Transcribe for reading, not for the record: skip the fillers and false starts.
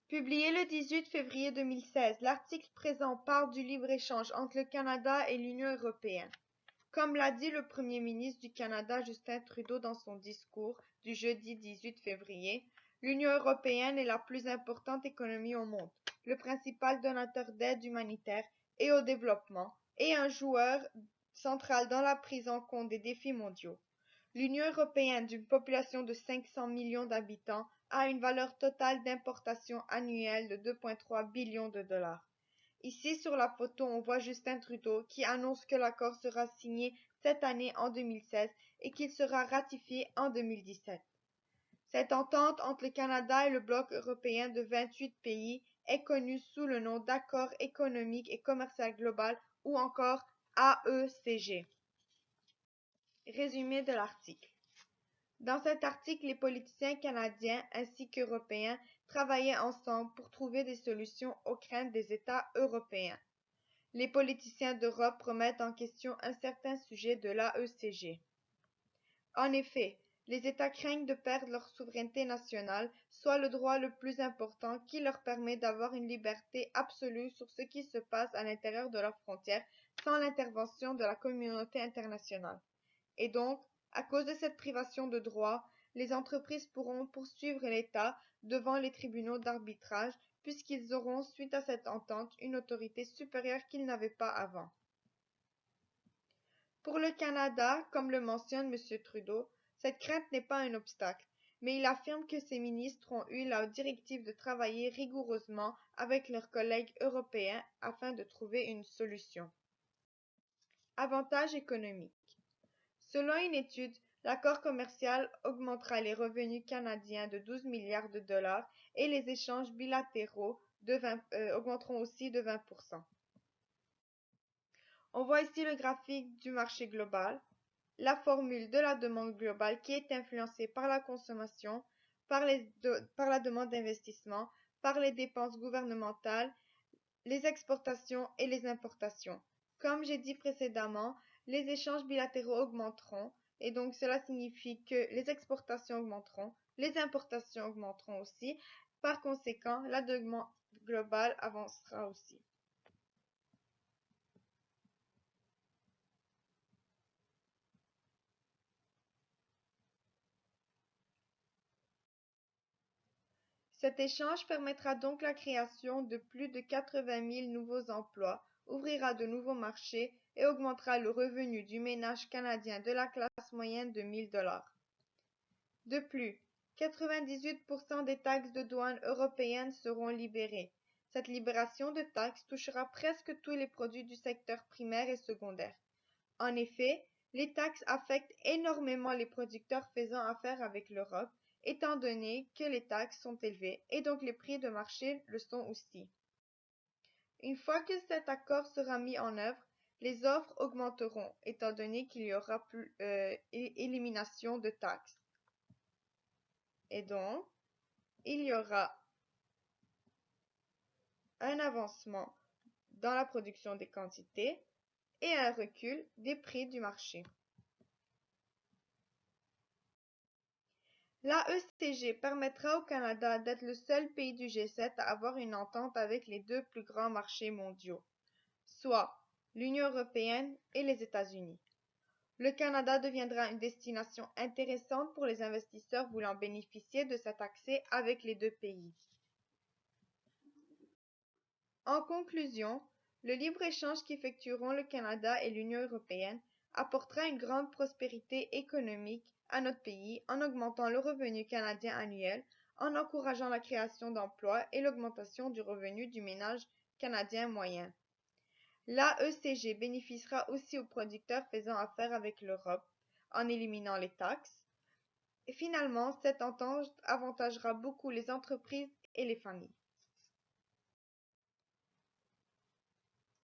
Publié le 18 février 2016, l'article présent parle du libre-échange entre le Canada et l'Union européenne. Comme l'a dit le Premier ministre du Canada Justin Trudeau dans son discours du jeudi 18 février, l'Union européenne est la plus importante économie au monde, le principal donateur d'aide humanitaire et au développement, et un joueur central dans la prise en compte des défis mondiaux. L'Union européenne, d'une population de 500 millions d'habitants, a une valeur totale d'importation annuelle de 2,3 billions de dollars. Ici sur la photo, on voit Justin Trudeau qui annonce que l'accord sera signé cette année en 2016 et qu'il sera ratifié en 2017. Cette entente entre le Canada et le bloc européen de 28 pays est connue sous le nom d'Accord économique et commercial global ou encore AECG. Résumé de l'article. Dans cet article, les politiciens canadiens ainsi qu'européens travaillaient ensemble pour trouver des solutions aux craintes des États européens. Les politiciens d'Europe remettent en question un certain sujet de l'AECG. En effet, les États craignent de perdre leur souveraineté nationale, soit le droit le plus important qui leur permet d'avoir une liberté absolue sur ce qui se passe à l'intérieur de leurs frontières sans l'intervention de la communauté internationale. Et donc, à cause de cette privation de droits, les entreprises pourront poursuivre l'État devant les tribunaux d'arbitrage puisqu'ils auront, suite à cette entente, une autorité supérieure qu'ils n'avaient pas avant. Pour le Canada, comme le mentionne M. Trudeau, cette crainte n'est pas un obstacle, mais il affirme que ses ministres ont eu la directive de travailler rigoureusement avec leurs collègues européens afin de trouver une solution. Avantages économiques. Selon une étude, l'accord commercial augmentera les revenus canadiens de 12 milliards de dollars et les échanges bilatéraux augmenteront aussi de 20%. On voit ici le graphique du marché global, la formule de la demande globale qui est influencée par la consommation, par la demande d'investissement, par les dépenses gouvernementales, les exportations et les importations. Comme j'ai dit précédemment, les échanges bilatéraux augmenteront et donc cela signifie que les exportations augmenteront, les importations augmenteront aussi. Par conséquent, la demande globale avancera aussi. Cet échange permettra donc la création de plus de 80 000 nouveaux emplois, ouvrira de nouveaux marchés et augmentera le revenu du ménage canadien de la classe moyenne de 1 000 $. De plus, 98% des taxes de douane européennes seront libérées. Cette libération de taxes touchera presque tous les produits du secteur primaire et secondaire. En effet, les taxes affectent énormément les producteurs faisant affaire avec l'Europe, étant donné que les taxes sont élevées et donc les prix de marché le sont aussi. Une fois que cet accord sera mis en œuvre, les offres augmenteront, étant donné qu'il y aura plus élimination de taxes. Et donc, il y aura un avancement dans la production des quantités et un recul des prix du marché. L'AECG permettra au Canada d'être le seul pays du G7 à avoir une entente avec les deux plus grands marchés mondiaux, soit l'Union européenne et les États-Unis. Le Canada deviendra une destination intéressante pour les investisseurs voulant bénéficier de cet accès avec les deux pays. En conclusion, le libre-échange qu'effectueront le Canada et l'Union européenne apportera une grande prospérité économique à notre pays en augmentant le revenu canadien annuel, en encourageant la création d'emplois et l'augmentation du revenu du ménage canadien moyen. L'AECG bénéficiera aussi aux producteurs faisant affaire avec l'Europe en éliminant les taxes. Et finalement, cette entente avantagera beaucoup les entreprises et les familles.